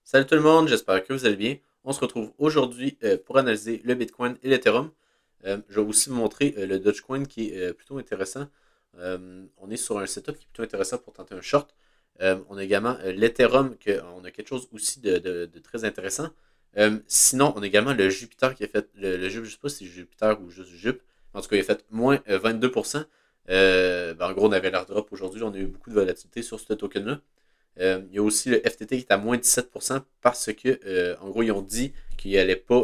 Salut tout le monde, j'espère que vous allez bien. On se retrouve aujourd'hui pour analyser le Bitcoin et l'Ethereum. Je vais aussi vous montrer le Dogecoin qui est plutôt intéressant. On est sur un setup qui est plutôt intéressant pour tenter un short. On a également l'Ethereum, on a quelque chose aussi de très intéressant. Sinon, on a également le Jupiter qui a fait, le Jup, je ne sais pas si c'est Jupiter ou juste Jup. En tout cas, il a fait moins 22%. En gros, on avait l'airdrop aujourd'hui, on a eu beaucoup de volatilité sur ce token-là. Il y a aussi le FTT qui est à moins 17% parce que, en gros, ils ont dit qu'ils n'allaient pas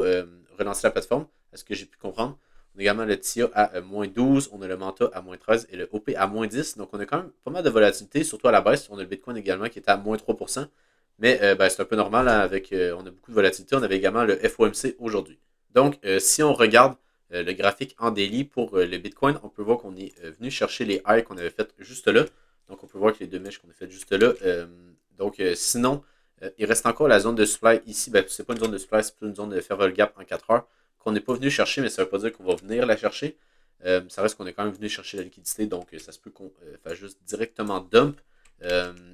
relancer la plateforme, à ce que j'ai pu comprendre. On a également le TIA à moins 12, on a le Manta à moins 13 et le OP à moins 10. Donc, on a quand même pas mal de volatilité, surtout à la baisse. On a le Bitcoin également qui est à moins 3%. Mais c'est un peu normal, hein, avec, on a beaucoup de volatilité. On avait également le FOMC aujourd'hui. Donc, si on regarde le graphique en daily pour le Bitcoin, on peut voir qu'on est venu chercher les highs qu'on avait fait juste là. Donc, on peut voir que les deux mèches qu'on a faites juste là. Sinon, il reste encore la zone de supply ici. Ben, c'est pas une zone de supply, c'est plutôt une zone de Fairwell Gap en 4 heures qu'on n'est pas venu chercher, mais ça ne veut pas dire qu'on va venir la chercher. Ça reste qu'on est quand même venu chercher la liquidité, donc ça se peut qu'on fasse juste directement dump.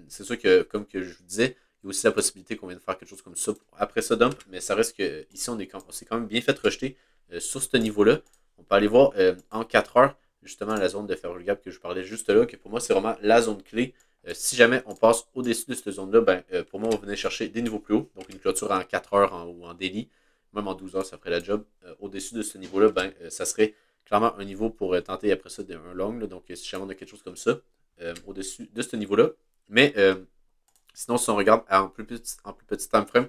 C'est sûr que, comme que je vous disais, il y a aussi la possibilité qu'on vienne faire quelque chose comme ça après ça dump, mais ça reste que ici on s'est quand même bien fait rejeter sur ce niveau-là. On peut aller voir en 4 heures justement la zone de Fairwell Gap que je parlais juste là, que pour moi c'est vraiment la zone clé. Si jamais on passe au-dessus de cette zone-là, pour moi on va venir chercher des niveaux plus hauts, donc une clôture en 4 heures ou en daily, même en 12 heures ça ferait la job. Au-dessus de ce niveau-là, ça serait clairement un niveau pour tenter après ça un long. Là, donc si jamais on a quelque chose comme ça, au-dessus de ce niveau-là. Mais sinon, si on regarde en plus petit time frame,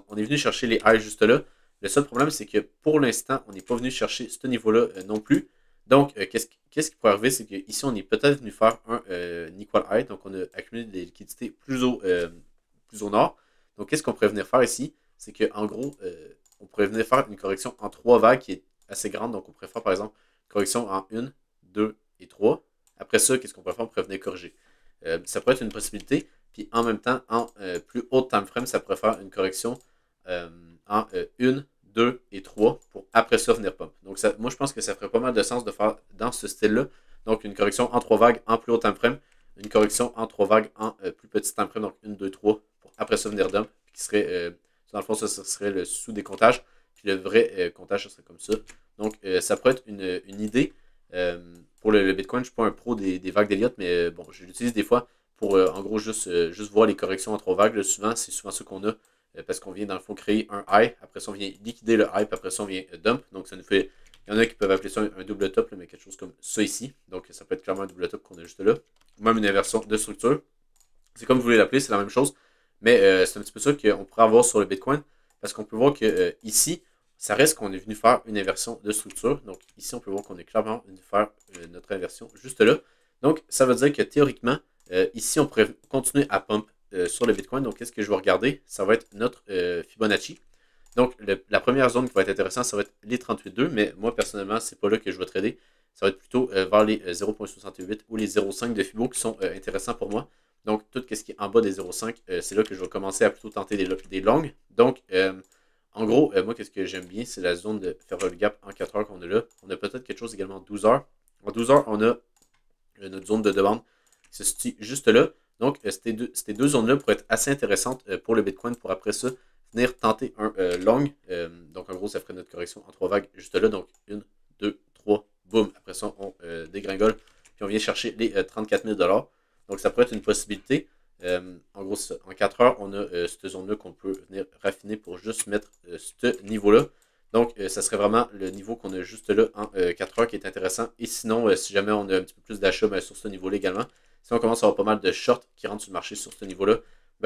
on est venu chercher les highs juste là. Le seul problème, c'est que pour l'instant, on n'est pas venu chercher ce niveau-là non plus. Donc, qu'est-ce qui pourrait arriver, c'est qu'ici, on est peut-être venu faire un equal high. Donc, on a accumulé des liquidités plus au nord. Donc, qu'est-ce qu'on pourrait venir faire ici? C'est qu'en gros, on pourrait venir faire une correction en 3 vagues qui est assez grande. Donc, on pourrait faire, par exemple, une correction en 1, 2 et 3. Après ça, qu'est-ce qu'on pourrait faire? On pourrait venir corriger. Ça pourrait être une possibilité. Puis en même temps, en plus haut time frame, ça pourrait faire une correction en 1, 2 et 3 pour après ça venir pump. Donc moi je pense que ça ferait pas mal de sens de faire dans ce style-là. Donc une correction en 3 vagues en plus haut time frame, une correction en 3 vagues en plus petit time frame, donc 1, 2, 3 pour après ça venir dump. Qui serait, dans le fond, ça serait le sous-décomptage. Puis le vrai comptage, ça serait comme ça. Donc ça pourrait être une idée. Pour le Bitcoin, je ne suis pas un pro des vagues d'Elliott, mais bon, je l'utilise des fois pour en gros juste voir les corrections en 3 vagues. Là, souvent, c'est souvent ce qu'on a parce qu'on vient dans le fond créer un high. Après ça, on vient liquider le high, puis après ça, on vient dump. Donc, ça nous fait. Il y en a qui peuvent appeler ça un double top, là, mais quelque chose comme ça ici. Donc, ça peut être clairement un double top qu'on a juste là. Ou même une inversion de structure. C'est comme vous voulez l'appeler, c'est la même chose. Mais c'est un petit peu ça qu'on pourrait avoir sur le Bitcoin. Parce qu'on peut voir que ici, ça reste qu'on est venu faire une inversion de structure. Donc, ici, on peut voir qu'on est clairement venu faire notre inversion juste là. Donc, ça veut dire que théoriquement, ici, on pourrait continuer à pump sur le Bitcoin. Donc, qu'est-ce que je vais regarder? Ça va être notre Fibonacci. Donc, la première zone qui va être intéressante, ça va être les 38,2. Mais moi, personnellement, c'est pas là que je vais trader. Ça va être plutôt vers les 0,68 ou les 0,5 de Fibo qui sont intéressants pour moi. Donc, tout ce qui est en bas des 0,5, c'est là que je vais commencer à plutôt tenter des longues. Donc, en gros, moi, qu'est-ce que j'aime bien, c'est la zone de Fairwell Gap en 4 heures qu'on a là. On a peut-être quelque chose également en 12 heures. En 12 heures, on a notre zone de demande qui se situe juste là. Donc, ces deux zones-là pourraient être assez intéressantes pour le Bitcoin pour après ça venir tenter un long. Donc, en gros, ça ferait notre correction en 3 vagues juste là. Donc, 1, 2, 3, boum. Après ça, on dégringole. Puis, on vient chercher les 34 000 $. Donc, ça pourrait être une possibilité. En gros, en 4 heures, on a cette zone-là qu'on peut venir raffiner pour juste mettre ce niveau-là. Donc, ça serait vraiment le niveau qu'on a juste là en 4 heures qui est intéressant. Et sinon, si jamais on a un petit peu plus d'achat sur ce niveau-là également, si on commence à avoir pas mal de shorts qui rentrent sur le marché sur ce niveau-là,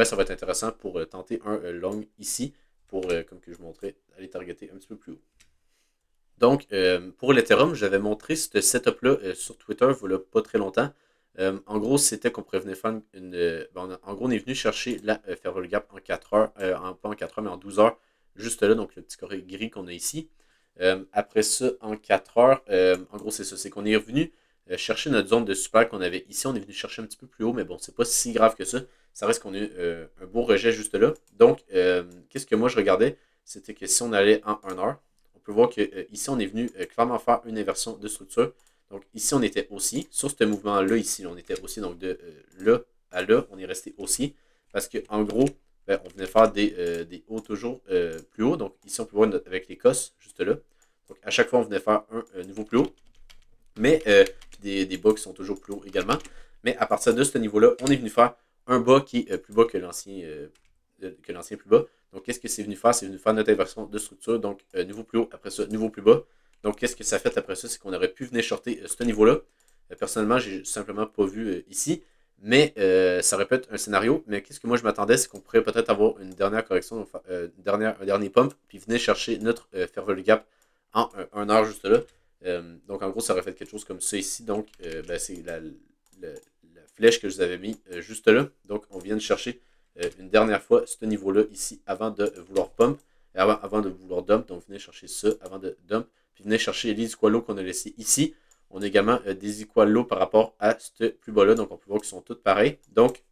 ça va être intéressant pour tenter un long ici pour, comme que je montrais, aller targeter un petit peu plus haut. Donc, pour l'Ethereum, j'avais montré ce setup-là sur Twitter il n'y a pas très longtemps. En gros, c'était qu'on pourrait venir faire en gros, on est venu chercher la Fairwell Gap en 4 heures, pas en 4 heures, mais en 12 heures, juste là, donc le petit carré gris qu'on a ici. Après ça, en 4 heures, en gros, c'est ça, c'est qu'on est revenu chercher notre zone de supply qu'on avait ici. On est venu chercher un petit peu plus haut, mais bon, c'est pas si grave que ça. Ça reste qu'on a eu un beau rejet juste là. Donc, qu'est-ce que moi je regardais? C'était que si on allait en 1 heure, on peut voir que ici, on est venu clairement faire une inversion de structure. Donc ici, on était aussi, sur ce mouvement-là, ici, on était aussi, donc de là à là, on est resté aussi. Parce que en gros, ben, on venait faire des hauts toujours plus haut. Donc ici, on peut voir avec les cosses, juste là. Donc à chaque fois, on venait faire un niveau plus haut. Mais des bas qui sont toujours plus hauts également. Mais à partir de ce niveau-là, on est venu faire un bas qui est plus bas que l'ancien plus bas. Donc, qu'est-ce que c'est venu faire? C'est venu faire notre inversion de structure. Donc, niveau plus haut, après ça, niveau plus bas. Donc, qu'est-ce que ça fait après ça? C'est qu'on aurait pu venir shorter ce niveau-là. Personnellement, j'ai simplement pas vu ici. Mais ça aurait pu être un scénario. Mais qu'est-ce que moi je m'attendais? C'est qu'on pourrait peut-être avoir une dernière correction, un dernier pump, puis venir chercher notre fair value gap en 1 heure juste là. Donc, en gros, ça aurait fait quelque chose comme ça ici. Donc, ben, c'est la flèche que je vous avais mis juste là. Donc, on vient de chercher une dernière fois ce niveau-là ici avant de vouloir pump, avant de vouloir dump. Donc, venez chercher ça avant de dump. Puis, venez chercher les equal low qu'on a laissé ici. On a également des equal low par rapport à ce plus bas-là. Donc, on peut voir qu'ils sont tous pareils. Donc,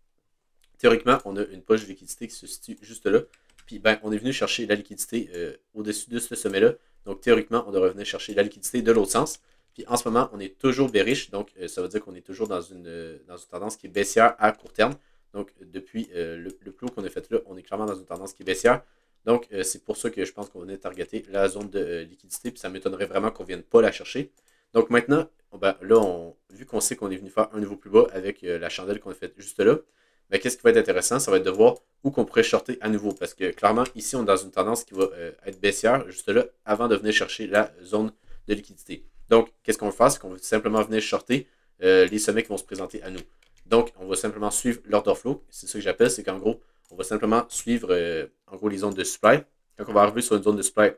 théoriquement, on a une poche de liquidité qui se situe juste là. Puis, ben, on est venu chercher la liquidité au-dessus de ce sommet-là. Donc, théoriquement, on devrait venir chercher la liquidité de l'autre sens. Puis, en ce moment, on est toujours bearish. Donc, ça veut dire qu'on est toujours dans une tendance qui est baissière à court terme. Donc, depuis le plus haut qu'on a fait là, on est clairement dans une tendance qui est baissière. Donc, c'est pour ça que je pense qu'on venait targeter la zone de liquidité. Puis, ça m'étonnerait vraiment qu'on ne vienne pas la chercher. Donc, maintenant, ben, là, vu qu'on sait qu'on est venu faire un niveau plus bas avec la chandelle qu'on a faite juste là, ben, qu'est-ce qui va être intéressant? Ça va être de voir où qu'on pourrait shorter à nouveau. Parce que clairement, ici, on est dans une tendance qui va être baissière, juste là, avant de venir chercher la zone de liquidité. Donc, qu'est-ce qu'on va faire? C'est qu'on va simplement venir shorter les sommets qui vont se présenter à nous. Donc, on va simplement suivre l'order flow. C'est ça que j'appelle, c'est qu'en gros, on va simplement suivre en gros les zones de supply. Quand on va arriver sur une zone de supply,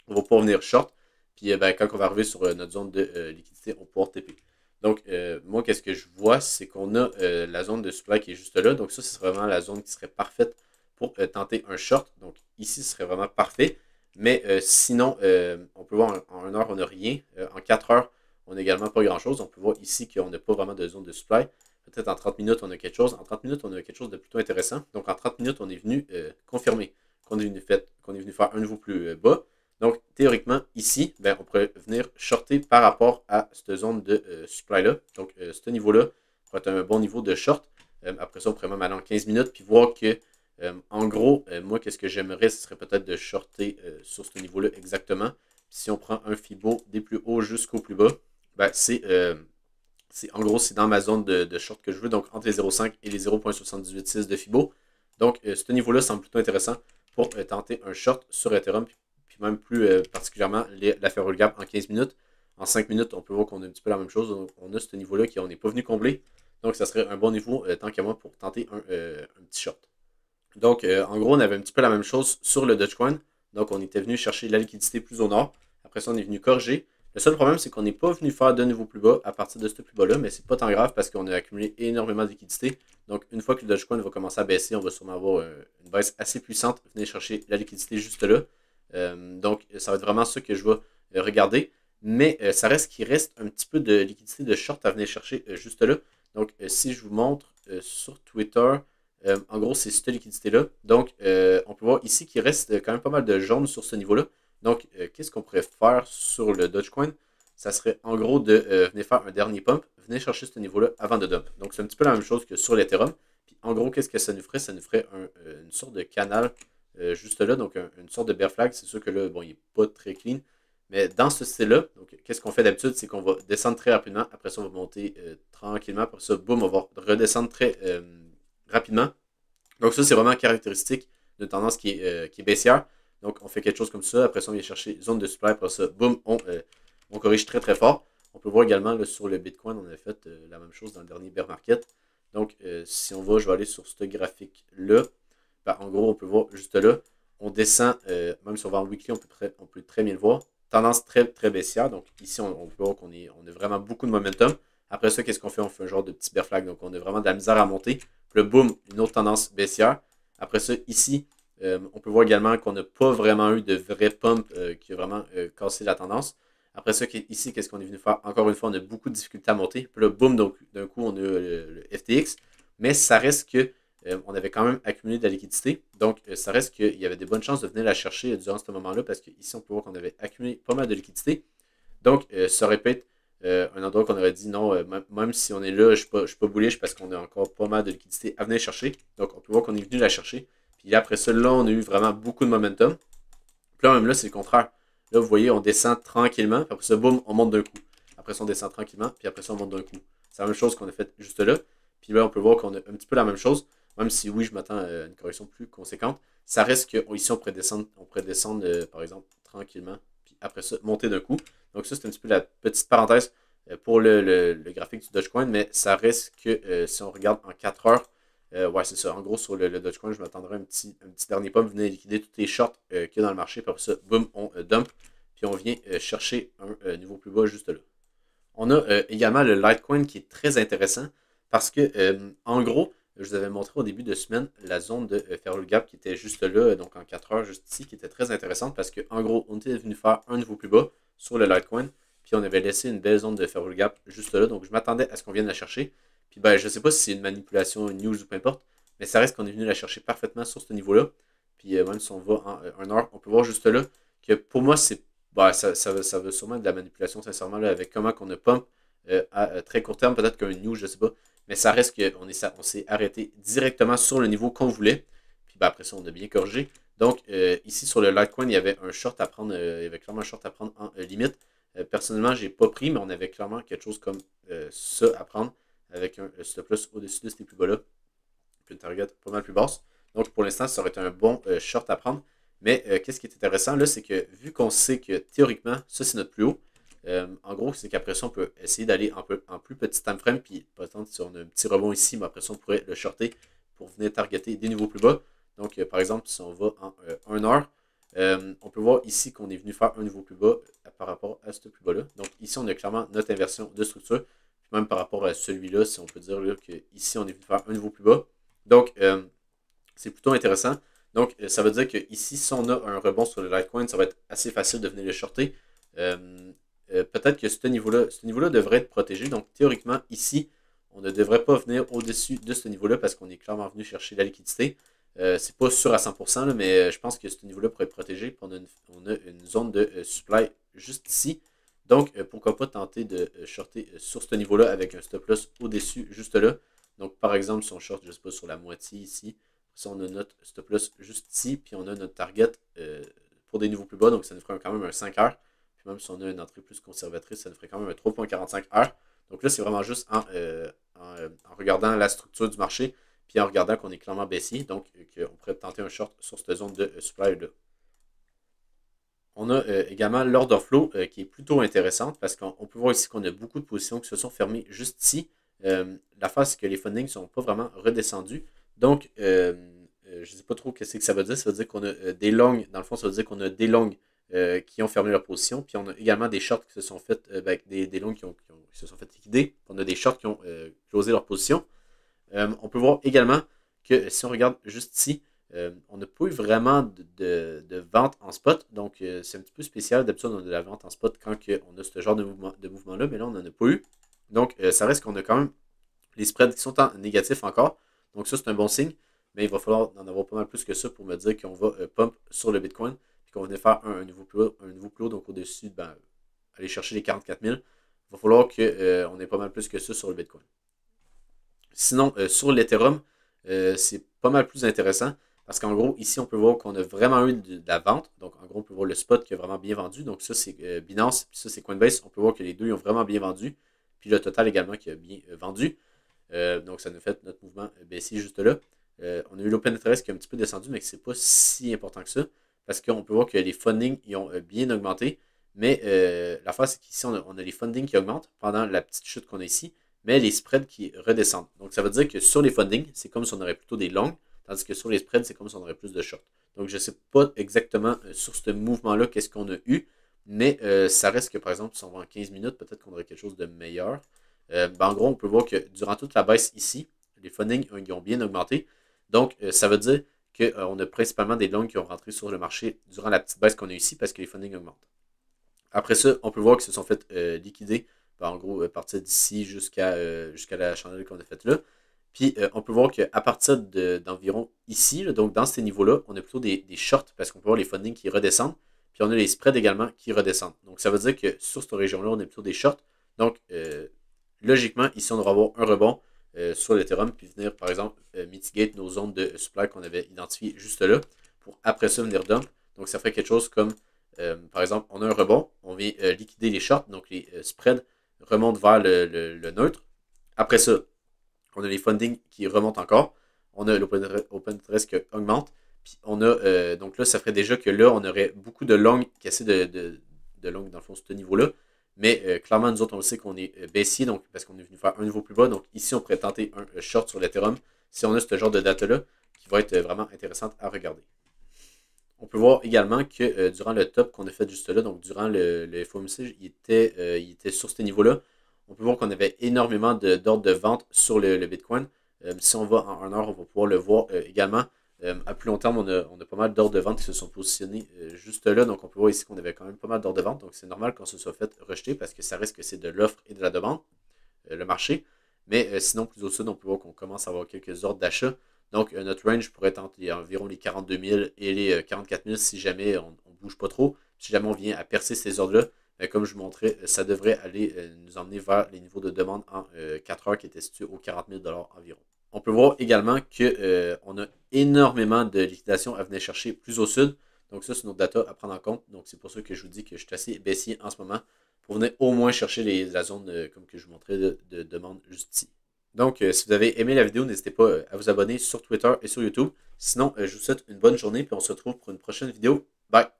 on va pouvoir venir short. Puis ben, quand on va arriver sur notre zone de liquidité, on va pouvoir TP. Donc, moi, qu'est-ce que je vois, c'est qu'on a la zone de supply qui est juste là. Donc, ça, c'est vraiment la zone qui serait parfaite pour tenter un short. Donc, ici, ce serait vraiment parfait. Mais sinon, on peut voir en 1 heure, on n'a rien. En 4 heures, on n'a également pas grand-chose. On peut voir ici qu'on n'a pas vraiment de zone de supply. Peut-être en 30 minutes, on a quelque chose. En 30 minutes, on a quelque chose de plutôt intéressant. Donc, en 30 minutes, on est venu confirmer qu'on est venu faire un nouveau plus bas. Donc, théoriquement, ici, ben, on pourrait venir shorter par rapport à cette zone de supply-là. Donc, ce niveau-là pourrait être un bon niveau de short. Après ça, on pourrait même aller en 15 minutes puis voir que, en gros, moi, qu'est-ce que j'aimerais, ce serait peut-être de shorter sur ce niveau-là exactement. Puis si on prend un Fibo des plus hauts jusqu'au plus bas, ben, en gros, c'est dans ma zone de short que je veux, donc entre les 0,5 et les 0,786 de Fibo. Donc, ce niveau-là semble plutôt intéressant pour tenter un short sur Ethereum, puis même plus particulièrement la fair value gap en 15 minutes. En 5 minutes, on peut voir qu'on a un petit peu la même chose. On a ce niveau-là qu'on n'est pas venu combler. Donc, ça serait un bon niveau, tant qu'à moi, pour tenter un petit short. Donc, en gros, on avait un petit peu la même chose sur le Dogecoin. Donc, on était venu chercher la liquidité plus au nord. Après ça, on est venu corriger. Le seul problème, c'est qu'on n'est pas venu faire de nouveau plus bas à partir de ce plus bas-là, mais c'est pas tant grave parce qu'on a accumulé énormément de liquidité. Donc, une fois que le Dogecoin va commencer à baisser, on va sûrement avoir une baisse assez puissante. Venez chercher la liquidité juste là. Donc, ça va être vraiment ça que je vais regarder. Mais ça reste qu'il reste un petit peu de liquidité de short à venir chercher juste là. Donc, si je vous montre sur Twitter, en gros, c'est cette liquidité-là. Donc, on peut voir ici qu'il reste quand même pas mal de jaune sur ce niveau-là. Donc, qu'est-ce qu'on pourrait faire sur le Dogecoin? Ça serait en gros de venir faire un dernier pump, venir chercher ce niveau-là avant de dump. Donc, c'est un petit peu la même chose que sur l'Ethereum. Puis, en gros, qu'est-ce que ça nous ferait? Ça nous ferait une sorte de canal juste là, donc une sorte de bear flag. C'est sûr que là, bon, il n'est pas très clean. Mais dans ce style-là, donc qu'est-ce qu'on fait d'habitude? C'est qu'on va descendre très rapidement. Après ça, on va monter tranquillement. Après ça, boum, on va redescendre très rapidement. Donc ça, c'est vraiment caractéristique d'une tendance qui est baissière. Donc, on fait quelque chose comme ça. Après ça, on vient chercher zone de supply. Après ça, boum, on corrige très très fort. On peut voir également là, sur le Bitcoin, on a fait la même chose dans le dernier bear market. Donc, si on va, je vais aller sur ce graphique-là. Ben, en gros, on peut voir juste là, on descend, même si on va en weekly, on peut très bien le voir. Tendance très très baissière. Donc, ici, on peut voir qu'on a vraiment beaucoup de momentum. Après ça, qu'est-ce qu'on fait? On fait un genre de petit bear flag. Donc, on a vraiment de la misère à monter. Puis le boom, une autre tendance baissière. Après ça, ici, on peut voir également qu'on n'a pas vraiment eu de vrai pump qui a vraiment cassé la tendance. Après ça, ici, qu'est-ce qu'on est venu faire? Encore une fois, on a beaucoup de difficultés à monter. Puis là, boum, donc d'un coup, on a le FTX. Mais ça reste que on avait quand même accumulé de la liquidité. Donc, ça reste qu'il y avait des bonnes chances de venir la chercher durant ce moment-là parce qu'ici, on peut voir qu'on avait accumulé pas mal de liquidité. Donc, ça aurait pu être un endroit qu'on aurait dit non, même si on est là, je ne suis pas bullish parce qu'on a encore pas mal de liquidité à venir chercher. Donc, on peut voir qu'on est venu la chercher. Puis après ça, là, on a eu vraiment beaucoup de momentum. Puis là, même là, c'est le contraire. Là, vous voyez, on descend tranquillement, puis après ça, boum, on monte d'un coup. Après ça, on descend tranquillement, puis après ça, on monte d'un coup. C'est la même chose qu'on a fait juste là. Puis là, on peut voir qu'on a un petit peu la même chose, même si oui, je m'attends à une correction plus conséquente. Ça reste qu'ici, on pourrait descendre par exemple, tranquillement, puis après ça, monter d'un coup. Donc ça, c'est un petit peu la petite parenthèse pour le graphique du Dogecoin, mais ça reste que si on regarde en 4 heures, ouais, c'est ça. En gros, sur le Dogecoin, je m'attendrais un petit dernier pump, venir liquider tous les shorts qu'il y a dans le marché, puis après ça, boum, on dump, puis on vient chercher un niveau plus bas juste là. On a également le Litecoin qui est très intéressant parce que, en gros, je vous avais montré au début de semaine la zone de Fairway Gap qui était juste là, donc en 4 heures, juste ici, qui était très intéressante parce que, en gros, on était venu faire un niveau plus bas sur le Litecoin, puis on avait laissé une belle zone de Fairway Gap juste là, donc je m'attendais à ce qu'on vienne la chercher. Puis ben, je ne sais pas si c'est une manipulation, une news ou peu importe, mais ça reste qu'on est venu la chercher parfaitement sur ce niveau-là. Puis même si on va en 1 heure, on peut voir juste là que pour moi, c'est bah, ça veut sûrement de la manipulation, sincèrement, là, avec comment qu'on a pump à très court terme, peut-être qu'un news, je sais pas. Mais ça reste qu'on s'est arrêté directement sur le niveau qu'on voulait. Puis ben, après ça, on a bien corrigé. Donc, ici sur le Litecoin, il y avait un short à prendre, il y avait clairement un short à prendre en limite. Personnellement, j'ai pas pris, mais on avait clairement quelque chose comme ça à prendre avec un stop loss au-dessus de ces plus bas-là. Puis une target pas mal plus basse. Donc, pour l'instant, ça aurait été un bon short à prendre. Mais qu'est-ce qui est intéressant là, c'est que vu qu'on sait que théoriquement, ça c'est notre plus haut, en gros, c'est qu'après ça, on peut essayer d'aller en plus petit time frame. Puis, par exemple, si on a un petit rebond ici, mais après ça, on pourrait le shorter pour venir targeter des niveaux plus bas. Donc, par exemple, si on va en 1 heure, on peut voir ici qu'on est venu faire un niveau plus bas par rapport à ce plus bas-là. Donc, ici, on a clairement notre inversion de structure. Puis même par rapport à celui-là, si on peut dire qu'ici, on est venu faire un niveau plus bas. Donc, c'est plutôt intéressant. Donc, ça veut dire qu'ici, si on a un rebond sur le Litecoin, ça va être assez facile de venir le shorter. Peut-être que ce niveau-là devrait être protégé. Donc, théoriquement, ici, on ne devrait pas venir au-dessus de ce niveau-là parce qu'on est clairement venu chercher la liquidité. C'est pas sûr à 100%, là, mais je pense que ce niveau-là pourrait être protégé. On a une zone de supply juste ici. Donc, pourquoi pas tenter de shorter sur ce niveau-là avec un stop loss au-dessus, juste là. Donc, par exemple, si on short, je ne sais pas, sur la moitié ici, si on a notre stop loss juste ici, puis on a notre target pour des niveaux plus bas, donc ça nous ferait quand même un 5 heures. Puis même si on a une entrée plus conservatrice, ça nous ferait quand même un 3,45 heures. Donc là, c'est vraiment juste en regardant la structure du marché, puis en regardant qu'on est clairement baissier, donc qu'on pourrait tenter un short sur cette zone de supply là. On a également l'order flow qui est plutôt intéressante parce qu'on peut voir ici qu'on a beaucoup de positions qui se sont fermées juste ici. La face, c'est que les fundings ne sont pas vraiment redescendus. Donc, je ne sais pas trop ce que ça veut dire. Ça veut dire qu'on a des longs, dans le fond, ça veut dire qu'on a des longs qui ont fermé leur position. Puis on a également des shorts qui se sont fait, des longs qui se sont fait liquider. Puis on a des shorts qui ont closé leur position. On peut voir également que si on regarde juste ici, on n'a pas eu vraiment de vente en spot. Donc, c'est un petit peu spécial. D'habitude, on a de la vente en spot quand on a ce genre de mouvement-là, mais là, on n'en a pas eu. Donc, ça reste qu'on a quand même les spreads qui sont en négatif encore. Donc, ça, c'est un bon signe. Mais il va falloir en avoir pas mal plus que ça pour me dire qu'on va pump sur le Bitcoin et qu'on va venir faire un nouveau plus haut, donc au-dessus, aller chercher les 44 000. Il va falloir qu'on ait pas mal plus que ça sur le Bitcoin. Sinon, sur l'Ethereum, c'est pas mal plus intéressant parce qu'en gros, ici, on peut voir qu'on a vraiment eu de la vente. Donc, en gros, on peut voir le spot qui a vraiment bien vendu. Donc, ça, c'est Binance, puis ça, c'est Coinbase. On peut voir que les deux ils ont vraiment bien vendu. Puis le total également qui a bien vendu. Donc, ça nous fait notre mouvement baissier juste là. On a eu l'open interest qui a un petit peu descendu, mais que c'est pas si important que ça. Parce qu'on peut voir que les fundings ils ont bien augmenté. Mais l'affaire, c'est qu'ici, on a les fundings qui augmentent pendant la petite chute qu'on a ici, mais les spreads qui redescendent. Donc, ça veut dire que sur les fundings, c'est comme si on aurait plutôt des longs, tandis que sur les spreads, c'est comme si on aurait plus de shorts. Donc, je ne sais pas exactement sur ce mouvement-là qu'est-ce qu'on a eu, mais ça reste que, par exemple, si on va en 15 minutes, peut-être qu'on aurait quelque chose de meilleur. En gros, on peut voir que durant toute la baisse ici, les fundings ils ont bien augmenté. Donc, ça veut dire qu'on a principalement des longs qui ont rentré sur le marché durant la petite baisse qu'on a ici parce que les fundings augmentent. Après ça, on peut voir qu'ils se sont fait liquider. En gros, partir d'ici jusqu'à la chandelle qu'on a faite là. Puis, on peut voir qu'à partir d'environ ici, là, donc dans ces niveaux-là, on a plutôt des shorts parce qu'on peut voir les fundings qui redescendent. Puis, on a les spreads également qui redescendent. Donc, ça veut dire que sur cette région-là, on a plutôt des shorts. Donc, logiquement, ici, on devra avoir un rebond sur l'Ethereum, puis venir, par exemple, mitigate nos zones de supply qu'on avait identifiées juste là, pour après ça venir dump. Donc, ça ferait quelque chose comme, par exemple, on a un rebond, on vient liquider les shorts, donc les spreads remontent vers le neutre. Après ça, on a les fundings qui remontent encore. On a l'open interest qui augmente. Puis on a, donc là, ça ferait déjà que là, on aurait beaucoup de longues qui essaient de longues dans le fond, ce niveau-là. Mais clairement, nous autres, on le sait qu'on est baissier, donc, parce qu'on est venu faire un niveau plus bas. Donc ici, on pourrait tenter un short sur l'Ethereum si on a ce genre de data-là qui va être vraiment intéressante à regarder. On peut voir également que durant le top qu'on a fait juste là, donc durant le FOMC, il était sur ce niveau-là. On peut voir qu'on avait énormément d'ordres de vente sur le Bitcoin. Si on va en 1 heure, on va pouvoir le voir également. À plus long terme, on a pas mal d'ordres de vente qui se sont positionnés juste là. Donc, on peut voir ici qu'on avait quand même pas mal d'ordres de vente. Donc, c'est normal qu'on se soit fait rejeter parce que ça reste que c'est de l'offre et de la demande, le marché. Mais sinon, plus au sud, on peut voir qu'on commence à avoir quelques ordres d'achat. Donc, notre range pourrait être entre environ les 42 000 et les 44 000 si jamais on ne bouge pas trop. Si jamais on vient à percer ces ordres-là, comme je vous montrais, ça devrait aller nous emmener vers les niveaux de demande en 4 heures qui étaient situés aux 40 000 environ. On peut voir également qu'on a énormément de liquidations à venir chercher plus au sud. Donc ça, c'est notre data à prendre en compte. Donc c'est pour ça que je vous dis que je suis assez baissier en ce moment pour venir au moins chercher la zone, comme que je vous montrais, de demande juste ici. Donc, si vous avez aimé la vidéo, n'hésitez pas à vous abonner sur Twitter et sur YouTube. Sinon, je vous souhaite une bonne journée, puis on se retrouve pour une prochaine vidéo. Bye!